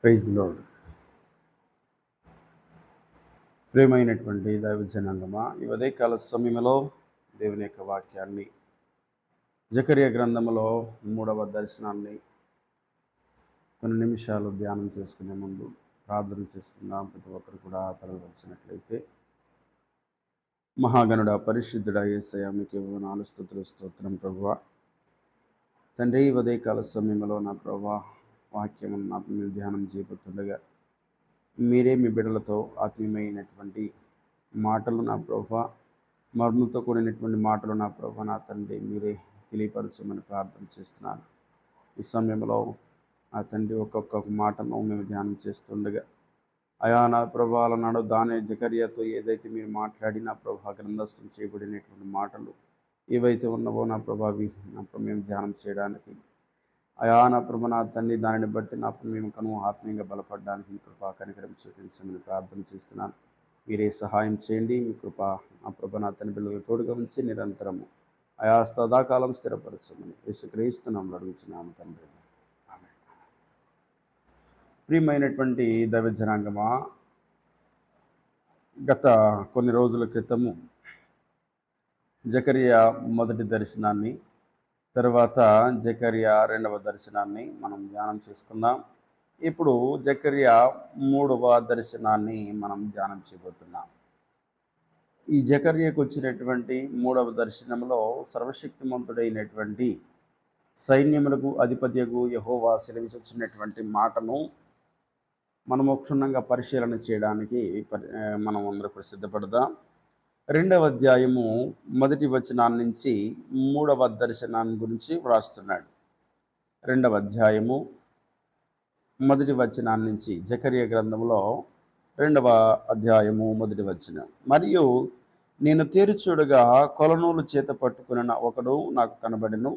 Praise the lord. ప్రియమైనటువంటి దైవ జనాంగమా, ఈ ఉదయకాల సమయంలో దేవుని యొక్క వాక్యాన్ని జకరియా గ్రంథంలో 3వ దర్శనాన్ని కొన్ని నిమిషాలు ధ్యానం చేసుకునే ముందు ప్రార్థన చేసుకుందాం. ప్రతి ఒక్కరు కూడా తరలివచ్చినట్లయితే. మహాగణుడ, పరిశుద్ధుడ యేసయ్య, మీకు వందనాలు, స్తుతులు, స్తోత్రం ప్రభువా. తండ్రి, ఈ ఉదయకాల సమయంలో నా ప్రభువా వాక్యం మీరు ధ్యానం చేయబోతుండగా మీరే మీ బిడ్డలతో ఆత్మీయమైనటువంటి మాటలు నా ప్రభువా, మర్మంతో కూడినటువంటి మాటలు నా ప్రభువా, నా తండ్రి మీరే తెలియపరచమని ప్రార్థన చేస్తున్నాను. ఈ సమయంలో నా తండ్రి ఒక్కొక్క మాటను మేము ధ్యానం చేస్తుండగా అయా నా ప్రభావాల నాడు దాని జకర్యాతో ఏదైతే మీరు మాట్లాడి నా ప్రభా గ్రంథస్థం చేయబడినటువంటి మాటలు ఏవైతే ఉన్నవో నా ప్రభావి నా మేము ధ్యానం చేయడానికి అయా నా ప్రభు నా తండ్రి దానిని బట్టి నా మేము కను ఆత్మీయంగా బలపడడానికి మీ కృపా కనికరం చూపించమని ప్రార్థన చేస్తున్నాను. మీరే సహాయం చేయండి. మీ కృప నా ప్రభు నా తండ్రి పిల్లలకు తోడుగా ఉంచి నిరంతరము అయా సదాకాలం స్థిరపరచమని యేసుక్రీస్తునామములో అడుగుచున్నాము తండ్రి. ఆమేన్. ప్రియమైనటువంటి దైవ జనాంగమా, గత కొన్ని రోజుల క్రితము జకరియా మొదటి దర్శనాన్ని, తర్వాత జకరియా 2వ దర్శనాన్ని మనం ధ్యానం చేసుకుందాం. ఇప్పుడు జకరియా 3వ దర్శనాన్ని మనం ధ్యానం చేయబోతున్నాం. ఈ జకర్యాకు వచ్చినటువంటి 3వ దర్శనంలో సర్వశక్తిమంతుడైనటువంటి సైన్యములకు అధిపత్యకు యెహోవా సెలవిచ్చినటువంటి మాటను మనము క్షుణ్ణంగా పరిశీలన చేయడానికి మనం అందరూ సిద్ధపడదాం. 2వ అధ్యాయము 1వ వచనం నుంచి 3వ దర్శనాన్ని గురించి వ్రాస్తున్నాడు. 2వ అధ్యాయము 1వ వచనం నుంచి జకరియా గ్రంథంలో 2వ అధ్యాయము 1వ వచనం. మరియు నేను తేరుచూడగా కొలనూలు చేత పట్టుకున్న ఒకడు నాకు కనబడెను.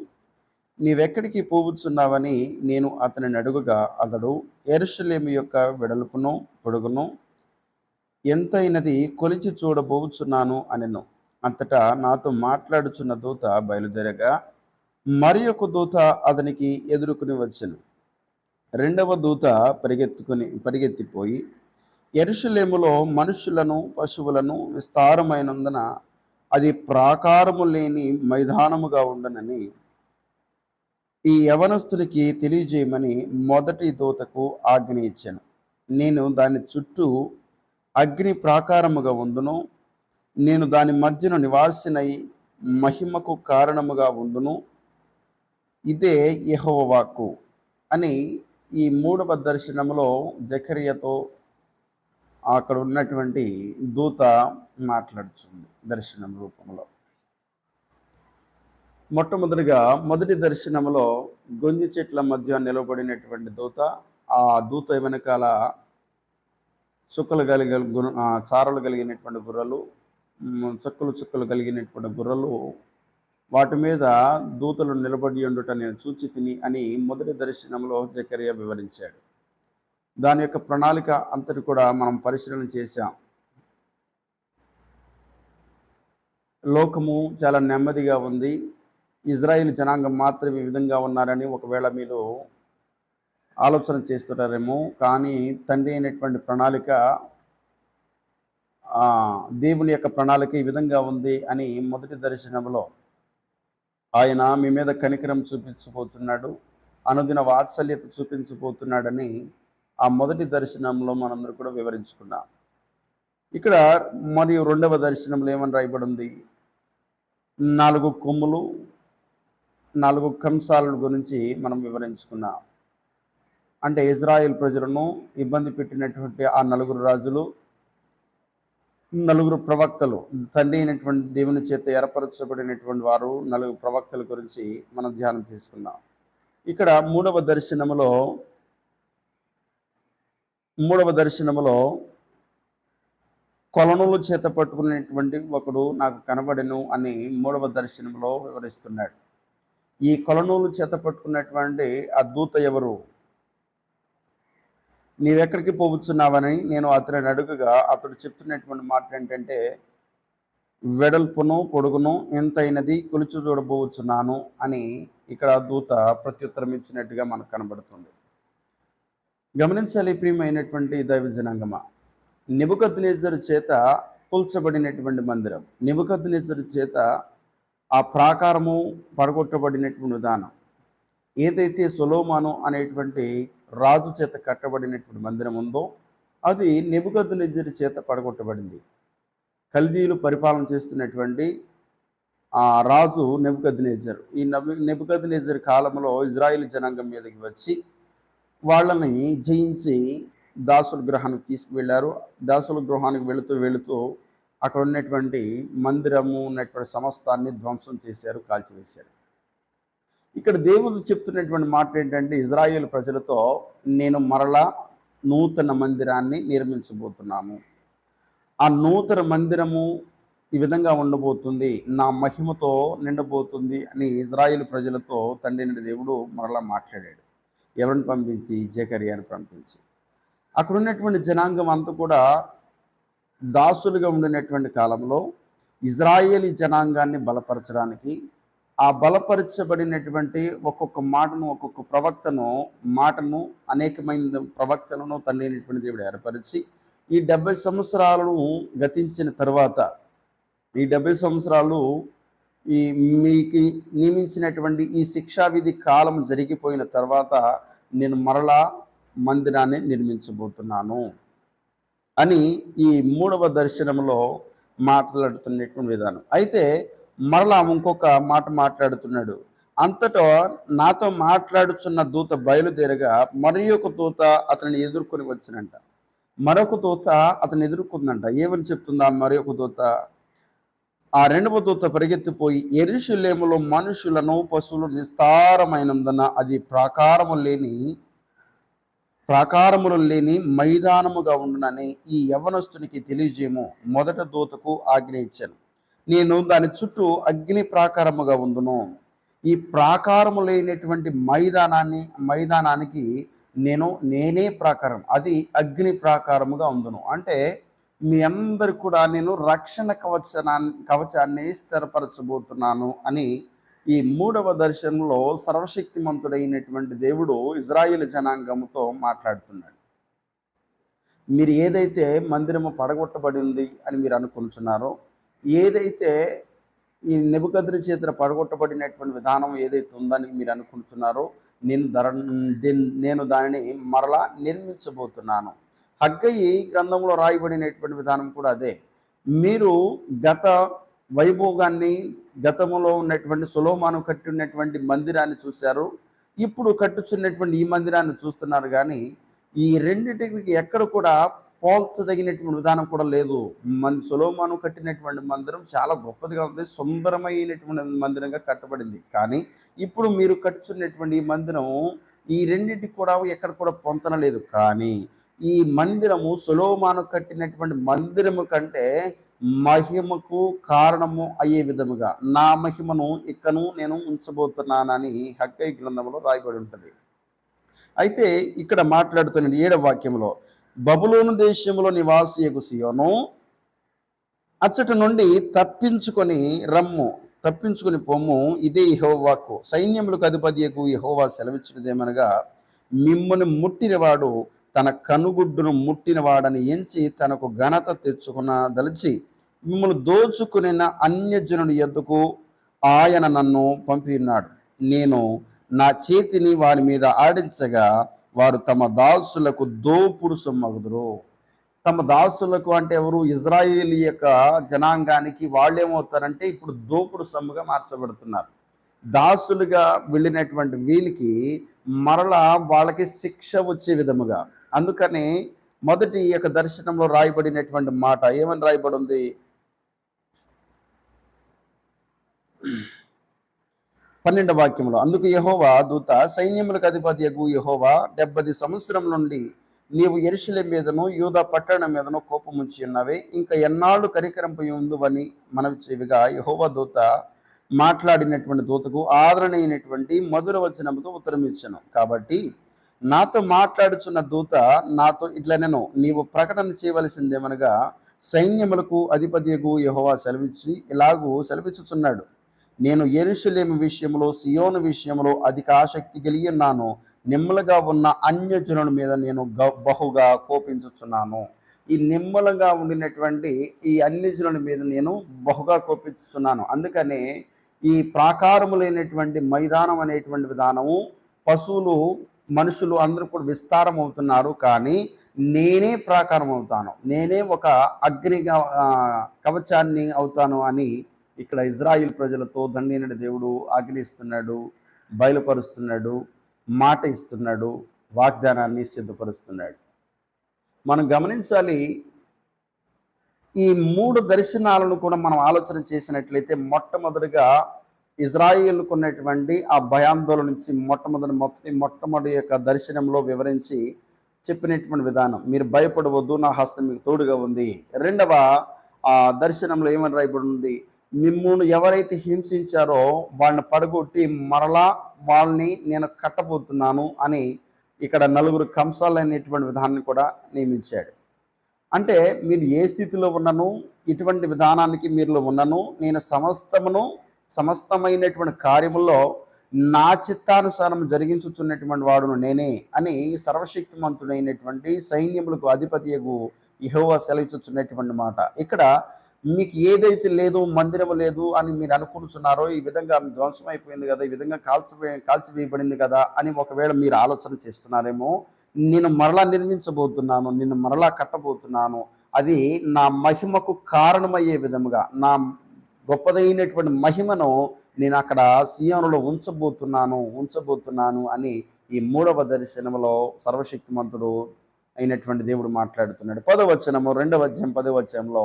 నీవెక్కడికి పోవచ్చున్నావని నేను అతనిని అడుగుగా అతడు యెరూషలేము యొక్క వెడల్పును పొడుగును ఎంతైనది కొలిచి చూడబోచున్నాను అనెను. అంతటా నాతో మాట్లాడుచున్న దూత బయలుదేరగా మరి ఒక దూత అతనికి ఎదుర్కొని వచ్చెను. 2వ దూత పరిగెత్తిపోయి యెరూషలేములో మనుషులను పశువులను విస్తారమైనందున అది ప్రాకారము లేని మైదానముగా ఉండనని ఈ యవనస్తునికి తెలియజేయమని మొదటి దూతకు ఆజ్ఞ ఇచ్చాను. నేను దాని చుట్టూ అగ్ని ప్రాకారముగా ఉండును, నేను దాని మధ్యన నివాసినై మహిమకు కారణముగా ఉండును, ఇదే యెహోవా వాక్కు అని ఈ 3వ దర్శనములో జకర్యాతో అక్కడ ఉన్నటువంటి దూత మాట్లాడుతుంది దర్శనం రూపంలో. మొట్టమొదటిగా మొదటి దర్శనములో గొంజి చెట్ల మధ్య నిలబడినటువంటి దూత, ఆ దూత వెనకాల చారలు కలిగినటువంటి గుర్రలు, చుక్కలు కలిగినటువంటి గుర్రలు, వాటి మీద దూతలు నిలబడి ఉండుట నేను చూచి తిని అని మొదటి దర్శనంలో జకరియా వివరించాడు. దాని యొక్క ప్రణాళిక అంతటి కూడా మనం పరిశీలన చేశాం. లోకము చాలా నెమ్మదిగా ఉంది, ఇజ్రాయిల్ జనాంగం మాత్రమే ఈ విధంగా ఉన్నారని ఒకవేళ మీరు ఆలోచన చేస్తున్నారేమో. కానీ తండ్రి అయినటువంటి ప్రణాళిక, దేవుని యొక్క ప్రణాళిక ఈ విధంగా ఉంది అని మొదటి దర్శనంలో ఆయన మీ మీద కనికరం చూపించబోతున్నాడు, అనుదిన వాత్సల్యత చూపించబోతున్నాడని ఆ మొదటి దర్శనంలో మనందరూ కూడా వివరించుకున్నాం. ఇక్కడ మరియు 2వ దర్శనంలో ఏమని రాయబడి ఉంది? 4 కొమ్ములు, 4 కంసాల గురించి మనం వివరించుకున్నాం. అంటే ఇజ్రాయెల్ ప్రజలను ఇబ్బంది పెట్టినటువంటి ఆ 4 రాజులు, 4 ప్రవక్తలు, తండ్రి అయినటువంటి దేవుని చేత ఏర్పరచబడినటువంటి వారు 4 ప్రవక్తల గురించి మనం ధ్యానం చేసుకున్నాం. ఇక్కడ 3వ దర్శనములో కొలనులు చేత పట్టుకునేటువంటి ఒకడు నాకు కనబడెను అని 3వ దర్శనంలో వివరిస్తున్నాడు. ఈ కొలనూలు చేత పట్టుకున్నటువంటి ఆ దూత ఎవరు? నీవెక్కడికి పోవచ్చున్నావని నేను అతనిని అడుగుగా అతడు చెప్తున్నటువంటి మాట ఏంటంటే, వెడల్పును పొడుగును ఎంతైనది కొలిచి చూడబోవచ్చున్నాను అని ఇక్కడ దూత ప్రత్యుత్తరం ఇచ్చినట్టుగా మనకు కనబడుతుంది. గమనించాలి ప్రియమైనటువంటి దైవ జనాంగమా. నెబుకద్నెజరు చేత కూల్చబడినటువంటి మందిరం, నెబుకద్నెజరు చేత ఆ ప్రాకారము పడగొట్టబడినటువంటి విధానం, ఏదైతే సొలొమోను అనేటువంటి రాజు చేత కట్టబడినటువంటి మందిరం ఉందో అది నెబుకద్నెజరు చేత పడగొట్టబడింది. కల్దీయులు పరిపాలన చేస్తున్నటువంటి ఆ రాజు నెబుకద్నెజరు. ఈ నెబుకద్నెజరు కాలంలో ఇజ్రాయేల్ జనాంగం మీదకి వచ్చి వాళ్ళని జయించి దాసుల గృహానికి తీసుకువెళ్ళారు. దాసుల గృహానికి వెళుతూ అక్కడ ఉన్నటువంటి మందిరము ఉన్నటువంటి సమస్తాన్ని ధ్వంసం చేశారు, కాల్చివేశారు. ఇక్కడ దేవుడు చెప్తున్నటువంటి మాట ఏంటంటే, ఇజ్రాయేల్ ప్రజలతో నేను మరలా నూతన మందిరాన్ని నిర్మించబోతున్నాను. ఆ నూతన మందిరము ఈ విధంగా ఉండబోతుంది, నా మహిమతో నిండబోతుంది అని ఇజ్రాయేల్ ప్రజలతో తండ్రి దేవుడు మరలా మాట్లాడాడు. ఎవరిని పంపించి? జకర్యాని పంపించి. అక్కడ ఉన్నటువంటి జనాంగం అంతా కూడా దాసులుగా ఉండినటువంటి కాలంలో ఇజ్రాయేలీ జనాంగాన్ని బలపరచడానికి, ఆ బలపరచబడినటువంటి ఒక్కొక్క మాటను అనేకమైన ప్రవక్తలను తండ్రి దేవుడు ఏర్పరిచి ఈ 70 సంవత్సరాలను గతించిన తర్వాత, ఈ 70 సంవత్సరాలు ఈ మీకు నియమించినటువంటి ఈ శిక్షావిధి కాలం జరిగిపోయిన తర్వాత నేను మరలా మందిరాన్ని నిర్మించబోతున్నాను అని ఈ 3వ దర్శనంలో మాట్లాడుతున్నటువంటి విధానం. అయితే మరలా ఇంకొక మాట మాట్లాడుతున్నాడు. అంతటా నాతో మాట్లాడుచున్న దూత బయలుదేరగా మరి ఒక దూత అతన్ని ఎదుర్కొని వచ్చినంట. మరొక దూత అతను ఎదుర్కొందంట. ఏమని చెప్తుందా మరి ఒక దూత? ఆ 2వ దూత పరిగెత్తిపోయి యెరూషలేములో మనుషులను పశువులు నిస్తారమైనందున అది ప్రాకారములు లేని మైదానముగా ఉండునని ఈ యవనస్తునికి తెలియజేయము. మొదట దూతకు ఆజ్ఞ ఇచ్చాను, నేను దాని చుట్టూ అగ్ని ప్రాకారముగా ఉండును. ఈ ప్రాకారము లేనటువంటి మైదానానికి నేనే ప్రాకారం, అది అగ్ని ప్రాకారముగా ఉండును. అంటే మీ అందరు కూడా నేను రక్షణ కవచాన్ని స్థిరపరచబోతున్నాను అని ఈ 3వ దర్శనంలో సర్వశక్తిమంతుడైనటువంటి దేవుడు ఇజ్రాయేల్ జనాంగంతో మాట్లాడుతున్నాడు. మీరు ఏదైతే మందిరము పడగొట్టబడింది అని మీరు అనుకుంటున్నారో, ఏదైతే ఈ నెబుకద్నెజరు చేత పడగొట్టబడినటువంటి విధానం ఏదైతే ఉందని మీరు అనుకుంటున్నారో, నేను దానిని మరలా నిర్మించబోతున్నాను. హగ్గయి గ్రంథంలో రాయబడినటువంటి విధానం కూడా అదే. మీరు గత వైభోగాన్ని, గతంలో ఉన్నటువంటి సొలొమోను కట్టినటువంటి మందిరాన్ని చూశారు, ఇప్పుడు కట్టుచున్నటువంటి ఈ మందిరాన్ని చూస్తున్నారు. కానీ ఈ రెండింటికి ఎక్కడ కూడా పోల్చదగినటువంటి విధానం కూడా లేదు. సొలొమోను కట్టినటువంటి మందిరం చాలా గొప్పదిగా ఉంది, సుందరమైనటువంటి మందిరంగా కట్టబడింది. కానీ ఇప్పుడు మీరు కట్టుచున్నటువంటి ఈ మందిరం ఈ రెండింటికి కూడా ఎక్కడ కూడా పొంతన లేదు. కానీ ఈ మందిరము సొలొమోను కట్టినటువంటి మందిరము కంటే మహిమకు కారణము అయ్యే విధముగా నా మహిమను ఇక్కను నేను ఉంచబోతున్నానని హగ్గయి గ్రంథంలో రాయబడి ఉంటుంది. అయితే ఇక్కడ మాట్లాడుతున్న 7వ వాక్యంలో, బబులోను దేశంలో నివాసియగు సియోను, అచ్చట నుండి తప్పించుకొని పొమ్ము, ఇదే యెహోవాకు సైన్యములకు అధిపతియగు యెహోవా సెలవిచ్చినదేమనగా, మిమ్మును ముట్టినవాడు తన కనుగుడ్డును ముట్టినవాడని ఎంచి తనకు ఘనత తెచ్చుకునదలిచి మిమ్మల్ని దోచుకునిన అన్యజనుడి యొద్దకు ఆయన నన్ను పంపినాడు. నేను నా చేతిని వారి మీద ఆడించగా వారు తమ దాసులకు దోపుడు సొమ్మగుదురు. తమ దాసులకు అంటే ఎవరు? ఇజ్రాయేలీ యొక్క జనాంగానికి వాళ్ళు ఏమవుతారంటే ఇప్పుడు దోపుడు సొమ్ముగా మార్చబడుతున్నారు. దాసులుగా వెళ్ళినటువంటి వీళ్ళకి మరలా వాళ్ళకి శిక్ష వచ్చే విధముగా. అందుకని మొదటి యొక్క దర్శనంలో రాయబడినటువంటి మాట ఏమని రాయబడి ఉంది? 12వ వాక్యంలో, అందుకు యెహోవా దూత, సైన్యములకు అధిపతియగు యెహోవా 70 సంవత్సరం నుండి నీవు యెరూషలేము మీదను యూదా పట్టణం మీదను కోపముంచి ఉన్నవే, ఇంకా ఎన్నాళ్ళు కనికరింప ఉందువని మనవి చేయగా యెహోవా దూత మాట్లాడినటువంటి దూతకు ఆదరణైనటువంటి మధుర వచనముతో ఉత్తరం ఇచ్చాను. కాబట్టి నాతో మాట్లాడుచున్న దూత నాతో ఇట్లా నేను నీవు ప్రకటన చేయవలసిందేమనగా, సైన్యములకు అధిపతియగు యెహోవా సెలవిచ్చుచున్నాడు, నేను యెరూషలేము విషయంలో సియోను విషయంలో అధిక ఆసక్తి కలిగి ఉన్నాను. నిమ్మలుగా ఉన్న అన్యజనుల మీద నేను బహుగా కోపించుచున్నాను. ఈ నిమ్మలుగా ఉండినటువంటి ఈ అన్యజనుల మీద నేను బహుగా కోపించుచున్నాను. అందుకనే ఈ ప్రాకారము లేనటువంటి మైదానం అనేటువంటి విధానము, పశువులు మనుషులు అందరూ కూడా విస్తారం అవుతున్నారు, కానీ నేనే ప్రాకారం అవుతాను, నేనే ఒక అగ్నిగా కవచాన్ని అవుతాను అని ఇక్కడ ఇజ్రాయిల్ ప్రజలతో దండినటి దేవుడు ఆజ్ఞిస్తున్నాడు, బయలుపరుస్తున్నాడు, మాట ఇస్తున్నాడు, వాగ్దానాన్ని సిద్ధపరుస్తున్నాడు. మనం గమనించాలి, ఈ 3 దర్శనాలను కూడా మనం ఆలోచన చేసినట్లయితే మొట్టమొదటిగా ఇజ్రాయిల్కు ఉన్నటువంటి ఆ భయాందోళన నుంచి మొట్టమొదటి యొక్క దర్శనంలో వివరించి చెప్పినటువంటి విధానం, మీరు భయపడవద్దు, నా హస్తం మీకు తోడుగా ఉంది. రెండవ దర్శనంలో ఏమని రాయబడి ఉంది, మిమ్మును ఎవరైతే హింసించారో వాళ్ళని పడగొట్టి మరలా వాళ్ళని నేను కట్టబోతున్నాను అని ఇక్కడ 4 కంసాలు అనేటువంటి విధానాన్ని కూడా నియమించాడు. అంటే మీరు ఏ స్థితిలో ఉన్నను, ఇటువంటి విధానానికి మీరులో ఉన్నను, నేను సమస్తమైనటువంటి కార్యముల్లో నా చిత్తానుసారం జరిగించుతున్నటువంటి వాడును నేనే అని సర్వశక్తిమంతుడైనటువంటి సైన్యములకు అధిపతియగు యెహోవా సెలవిస్తున్నటువంటి మాట. ఇక్కడ మీకు ఏదైతే లేదు, మందిరము లేదు అని మీరు అనుకుంటున్నారో, ఈ విధంగా ధ్వంసం అయిపోయింది కదా, ఈ విధంగా కాల్చివేయబడింది కదా అని ఒకవేళ మీరు ఆలోచన చేస్తున్నారేమో, నేను మరలా నిర్మించబోతున్నాను, నిన్ను మరలా కట్టబోతున్నాను, అది నా మహిమకు కారణమయ్యే విధముగా, నా గొప్పదైనటువంటి మహిమను నేను అక్కడ సియోనులో ఉంచబోతున్నాను అని ఈ 3వ దర్శనంలో సర్వశక్తిమంతుడు అయినటువంటి దేవుడు మాట్లాడుతున్నాడు. 10వ వచనము, 2వ అధ్యాయం 10వ వచనంలో,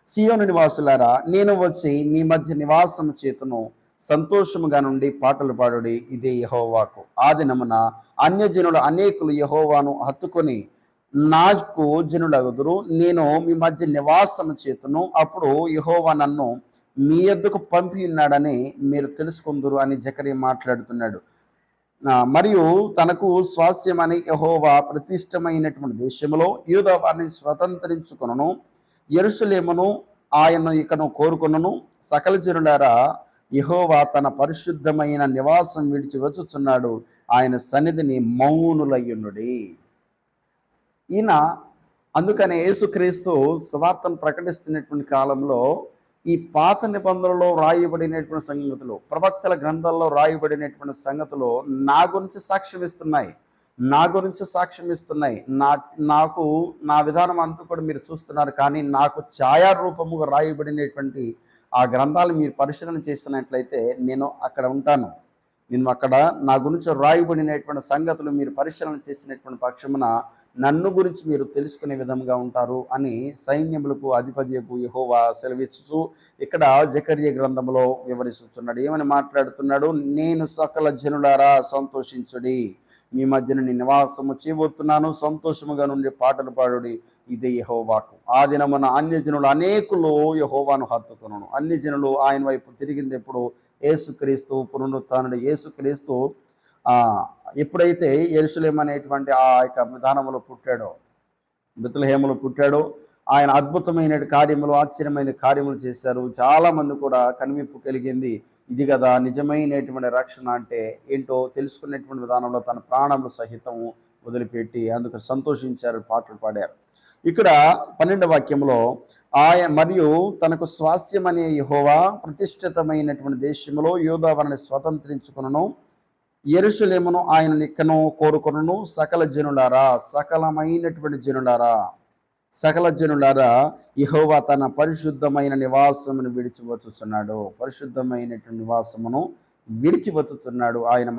సియోను నివాసులారా, నేను వచ్చి మీ మధ్య నివాసము చేతును, సంతోషముగా నుండి పాటలు పాడుడి, ఇదే యెహోవాకు. ఆ దినమున అన్యజనులు అనేకులు యెహోవాను హత్తుకొని నాకు జనులగుదురు, నేను మీ మధ్య నివాసము చేతును, అప్పుడు యెహోవా నన్ను మీ యొద్దకు పంపి ఉన్నాడని మీరు తెలుసుకుందురు అని జకరియా మాట్లాడుతున్నాడు. మరియు తనకు స్వాస్యమని యెహోవా ప్రతిష్టమైనటువంటి దేశంలో యూదా వారిని స్వతంత్రించుకొనును, యెరూషలేమును ఆయన ఇకను కోరుకొనును. సకల జనులారా, యెహోవా తన పరిశుద్ధమైన నివాసం విడిచి వచ్చుచున్నాడు, ఆయన సన్నిధిని మౌనులయ్యుండుడి. ఈయన అందుకనే యేసుక్రీస్తు సువార్తను ప్రకటిస్తున్నటువంటి కాలంలో ఈ పాత నిబంధనలో రాయబడినటువంటి సంగతులు, ప్రవక్తల గ్రంథాల్లో రాయబడినటువంటి సంగతులు నా గురించి సాక్ష్యం ఇస్తున్నాయి. నాకు నా విధానం అంతా కూడా మీరు చూస్తున్నారు, కానీ నాకు ఛాయారూపముగా రాయబడినటువంటి ఆ గ్రంథాలు మీరు పరిశీలన చేస్తున్నట్లయితే నేను అక్కడ ఉంటాను. నేను అక్కడ నా గురించి రాయబడినటువంటి సంగతులు మీరు పరిశీలన చేసినటువంటి పక్షమున నన్ను గురించి మీరు తెలుసుకునే విధంగా ఉంటారు అని సైన్యములకు అధిపతియకు యెహోవా సెలవిస్తూ ఇక్కడ జకరియా గ్రంథంలో వివరిస్తున్నాడు. ఏమని మాట్లాడుతున్నాడు, నేను సకల జనులారా సంతోషించుడి, మీ మధ్యన నేను నివాసము చేయబోతున్నాను, సంతోషముగా నుండి పాటలు పాడుడి, ఇదే యెహోవాకు. ఆ దినమున అన్యజనులు అనేకులు యెహోవాను హత్తుకొనును. అన్యజనులు ఆయన వైపు తిరిగింది ఎప్పుడు, యేసుక్రీస్తు పునరుత్థానుడు యేసుక్రీస్తు ఎప్పుడైతే యెరూషలేము అనేటువంటి ఆ యొక్క విధానంలో పుట్టాడో, బెత్లెహేములో పుట్టాడో, ఆయన అద్భుతమైన కార్యములు, ఆశ్చర్యమైన కార్యములు చేశారు. చాలామంది కూడా కనువిప్పు కలిగింది. ఇది కదా నిజమైనటువంటి రక్షణ అంటే ఏంటో తెలుసుకునేటువంటి విధానంలో తన ప్రాణములు సహితం వదిలిపెట్టి అందుకు సంతోషించారు, పాటలు పాడారు. ఇక్కడ 12వ వాక్యంలో మరియు తనకు స్వాస్యమనే యెహోవా ప్రతిష్ఠితమైనటువంటి దేశంలో యూదా వారిని స్వతంత్రించుకొనును, యెరూషలేమును ఆయన నిక్కను కోరుకొనును. సకల జనులారా యెహోవా తన పరిశుద్ధమైన నివాసమును విడిచి వచ్చుచున్నాడు. పరిశుద్ధమైనటువంటి నివాసమును విడిచి వచ్చుచున్నాడు. ఆయన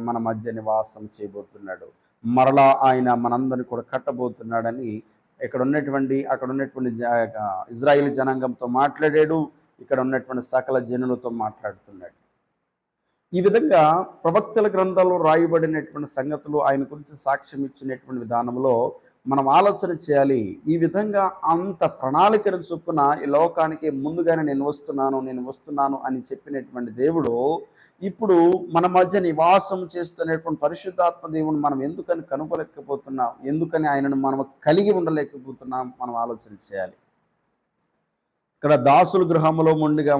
మన మధ్య నివాసం చేయబోతున్నాడు. మరలా ఆయన మనందరినీ కూడా కట్టబోతున్నాడని అక్కడ ఉన్నటువంటి ఇజ్రాయేల్ జనాంగంతో మాట్లాడాడు. ఇక్కడ ఉన్నటువంటి సకల జనులతో మాట్లాడుతున్నాడు. ఈ విధంగా ప్రవక్తల గ్రంథాల్లో రాయబడినటువంటి సంగతులు, ఆయన గురించి సాక్ష్యం ఇచ్చినటువంటి విధానంలో మనం ఆలోచన చేయాలి. ఈ విధంగా అంత ప్రణాళికను చొప్పున ఈ లోకానికి ముందుగానే నేను వస్తున్నాను అని చెప్పినటువంటి దేవుడు ఇప్పుడు మన మధ్య నివాసం చేస్తున్నటువంటి పరిశుద్ధాత్మ దేవుని మనం ఎందుకని కనుగొలేకపోతున్నాం, ఎందుకని ఆయనను మనం కలిగి ఉండలేకపోతున్నాం, మనం ఆలోచన చేయాలి. ఇక్కడ దాసుల గృహంలో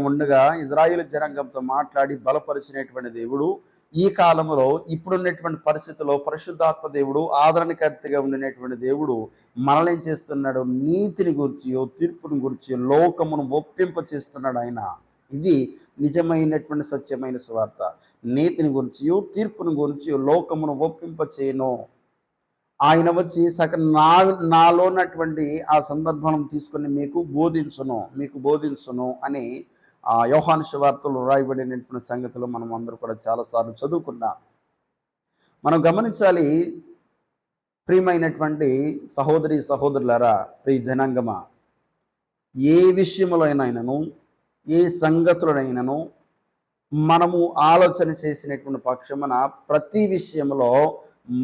ఉండగా ఇజ్రాయేల్ జనాంగంతో మాట్లాడి బలపరిచినటువంటి దేవుడు ఈ కాలంలో ఇప్పుడున్నటువంటి పరిస్థితుల్లో పరిశుద్ధాత్మ దేవుడు ఆదరణకర్తగా ఉండినటువంటి దేవుడు మనల్ని ఏం చేస్తున్నాడు? నీతిని గురించియో తీర్పుని గురించి లోకమును ఒప్పింప చేస్తున్నాడు ఆయన. ఇది నిజమైనటువంటి సత్యమైన సువార్త. నీతిని గురించియో తీర్పుని గురించియో లోకమును ఒప్పింప చేయను. ఆయన వచ్చి నాలో ఉన్నటువంటి ఆ సందర్భం తీసుకొని మీకు బోధించును అని యోహాను సువార్తలో రాయబడినటువంటి సంగతులు మనం అందరూ కూడా చాలాసార్లు చదువుకున్నాం. మనం గమనించాలి, ప్రియమైనటువంటి సహోదరి సహోదరులారా, ప్రియ జనాంగమా, ఏ విషయంలోనైనాను ఏ సంగతులనైనాను మనము ఆలోచన చేసినటువంటి పక్షమున ప్రతి విషయంలో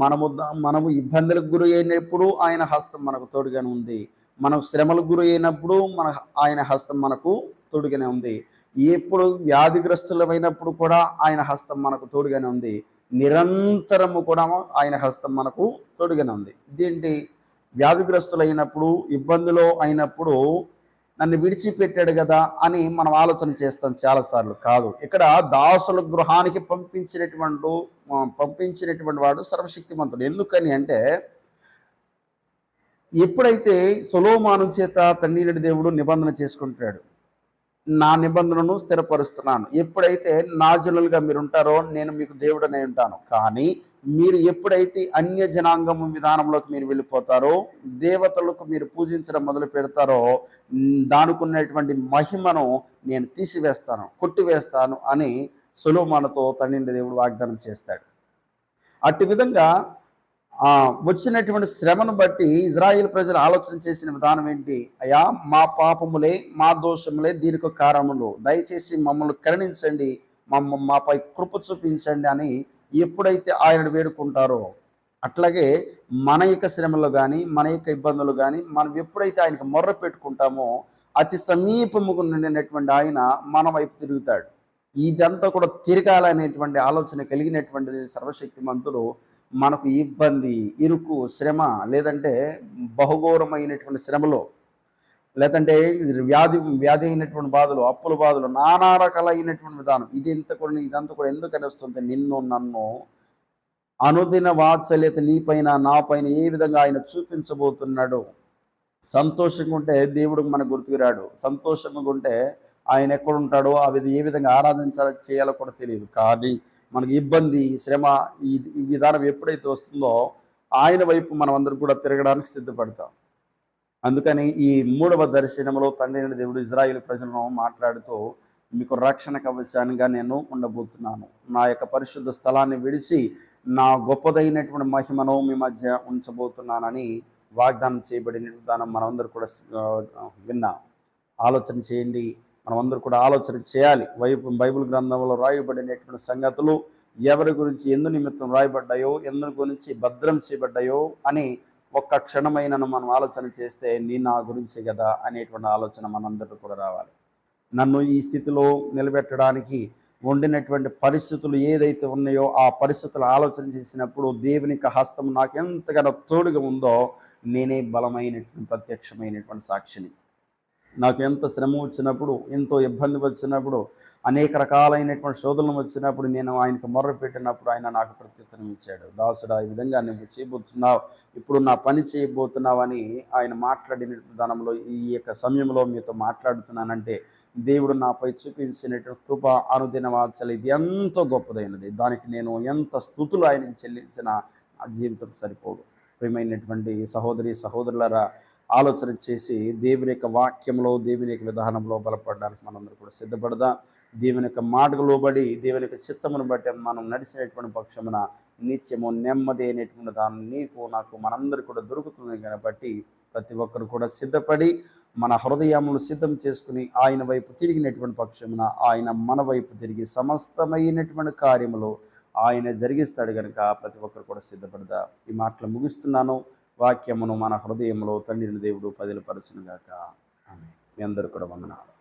మనము ఇబ్బందులకు గురి అయినప్పుడు ఆయన హస్తం మనకు తోడుగానే ఉంది. మనం శ్రమలకు గురి అయినప్పుడు ఆయన హస్తం మనకు తోడుగానే ఉంది. ఎప్పుడు వ్యాధిగ్రస్తులమైనప్పుడు కూడా ఆయన హస్తం మనకు తోడుగానే ఉంది. నిరంతరము కూడా ఆయన హస్తం మనకు తోడుగానే ఉంది. ఇదేంటి? వ్యాధిగ్రస్తులైనప్పుడు ఇబ్బందులు అయినప్పుడు నన్ను విడిచిపెట్టాడు కదా అని మనం ఆలోచన చేస్తాం చాలాసార్లు. కాదు, ఇక్కడ దాసుల గృహానికి పంపించినటువంటి వాడు సర్వశక్తిమంతుడు. ఎందుకని అంటే, ఎప్పుడైతే సొలొమోను చేత తండ్రి దేవుడు నిబంధన చేసుకుంటాడు, నా నిబంధనను స్థిరపరుస్తున్నాను, ఎప్పుడైతే నా జనులుగా మీరు ఉంటారో నేను మీకు దేవుడనే ఉంటాను. కానీ మీరు ఎప్పుడైతే అన్య జనాంగము విధానంలోకి మీరు వెళ్ళిపోతారో, దేవతలకు మీరు పూజించడం మొదలు పెడతారో, దానికి ఉన్నటువంటి మహిమను నేను తీసివేస్తాను, కొట్టివేస్తాను అని సొలొమోనుతో తండ్రి దేవుడు వాగ్దానం చేస్తాడు. అట్టి విధంగా వచ్చినటువంటి శ్రమను బట్టి ఇజ్రాయేల్ ప్రజలు ఆలోచన చేసిన విధానం ఏంటి? అయ్యా, మా పాపములే మా దోషములే దీనికి కారణములు, దయచేసి మమ్మల్ని కరుణించండి, మాపై కృప చూపించండి అని ఎప్పుడైతే ఆయనను వేడుకుంటారో, అట్లాగే మన యొక్క శ్రమలు కానీ మన యొక్క ఇబ్బందులు కానీ మనం ఎప్పుడైతే ఆయనకు మొర్ర పెట్టుకుంటామో అతి సమీపముకు నిండినటువంటి ఆయన మన వైపు తిరుగుతాడు. ఇదంతా కూడా తిరగాలనేటువంటి ఆలోచన కలిగినటువంటి సర్వశక్తిమంతుడు మనకు ఇబ్బంది, ఇరుకు, శ్రమ, లేదంటే బహుఘోరమైనటువంటి శ్రమలో, లేదంటే వ్యాధి అయినటువంటి బాధలు, అప్పుల బాధలు, నానా రకాలైనటువంటి విధానం, ఇదంతా కూడా ఎందుకని వస్తుంది? నిన్ను నన్ను అనుదిన వాత్సల్యత నీపైన నాపైన ఏ విధంగా ఆయన చూపించబోతున్నాడు. సంతోషంగా ఉంటే దేవుడికి మనకు గుర్తుకురాడు. సంతోషంగా ఉంటే ఆయన ఎక్కడుంటాడో ఏ విధంగా చేయాలో కూడా తెలియదు. కానీ మనకి ఇబ్బంది, శ్రమ, ఈ విధానం ఎప్పుడైతే వస్తుందో ఆయన వైపు మనం అందరూ కూడా తిరగడానికి సిద్ధపడతాం. అందుకని ఈ 3వ దర్శనంలో తండ్రి దేవుడు ఇజ్రాయేల్ ప్రజలను మాట్లాడుతూ, మీకు రక్షణ కవచానిగా నేను ఉండబోతున్నాను, నా యొక్క పరిశుద్ధ స్థలాన్ని విడిచి నా గొప్పదైనటువంటి మహిమను మీ మధ్య ఉంచబోతున్నానని వాగ్దానం చేయబడిన విధానం మనమందరూ కూడా విన్నాం. ఆలోచన చేయండి, మనమందరూ కూడా ఆలోచన చేయాలి. బైబిల్ గ్రంథంలో రాయబడినటువంటి సంగతులు ఎవరి గురించి ఎందు నిమిత్తం రాయబడ్డాయో, ఎందు గురించి భద్రం చేయబడ్డాయో అని ఒక్క క్షణమైన మనం ఆలోచన చేస్తే, నా గురించే కదా అనేటువంటి ఆలోచన మనందరూ కూడా రావాలి. నన్ను ఈ స్థితిలో నిలబెట్టడానికి ఉండినటువంటి పరిస్థితులు ఏదైతే ఉన్నాయో ఆ పరిస్థితులు ఆలోచన చేసినప్పుడు దేవుని యొక్క హస్తం నాకు ఎంతగానో తోడుగా ఉందో నేనే బలమైనటువంటి ప్రత్యక్షమైనటువంటి సాక్షిని. నాకు ఎంత శ్రమ వచ్చినప్పుడు, ఎంతో ఇబ్బంది వచ్చినప్పుడు, అనేక రకాలైనటువంటి శోధనలు వచ్చినప్పుడు నేను ఆయనకు మొర్ర పెట్టినప్పుడు ఆయన నాకు ప్రత్యుత్తరం ఇచ్చాడు. దాసుడా, ఈ విధంగా నువ్వు చేయబోతున్నావు, ఇప్పుడు నా పని చేయబోతున్నావని ఆయన మాట్లాడిన విధానంలో ఈ యొక్క సమయంలో మీతో మాట్లాడుతున్నానంటే దేవుడు నాపై చూపించినటువంటి కృప, అనుదిన వాత్సల్యం ఇది ఎంతో గొప్పదైనది. దానికి నేను ఎంత స్తుతులు ఆయనకి చెల్లించిన నా జీవితం సరిపోదు. ప్రియమైనటువంటి సహోదరి సహోదరులారా, ఆలోచన చేసి దేవుని యొక్క వాక్యంలో, దేవుని యొక్క విధానంలో బలపడడానికి మనందరూ కూడా సిద్ధపడదాం. దేవుని యొక్క మాటకు లోబడి దేవుని యొక్క చిత్తమును బట్టి మనం నడిచినటువంటి పక్షమున నిత్యము నెమ్మది అయినటువంటి దాన్ని నీకు నాకు మనందరూ కూడా దొరుకుతుంది. కాబట్టి ప్రతి ఒక్కరు కూడా సిద్ధపడి మన హృదయమును సిద్ధం చేసుకుని ఆయన వైపు తిరిగినటువంటి పక్షమున ఆయన మన వైపు తిరిగి సమస్తమైనటువంటి కార్యములు ఆయన జరిగిస్తాడు. కనుక ప్రతి ఒక్కరు కూడా సిద్ధపడదా. ఈ మాటలు ముగిస్తున్నాను. వాక్యమును మన హృదయంలో తండ్రిని దేవుడు పదిలపరచునుగాక. ఆమేన్. మీ అందరూ కూడా వందనాలు.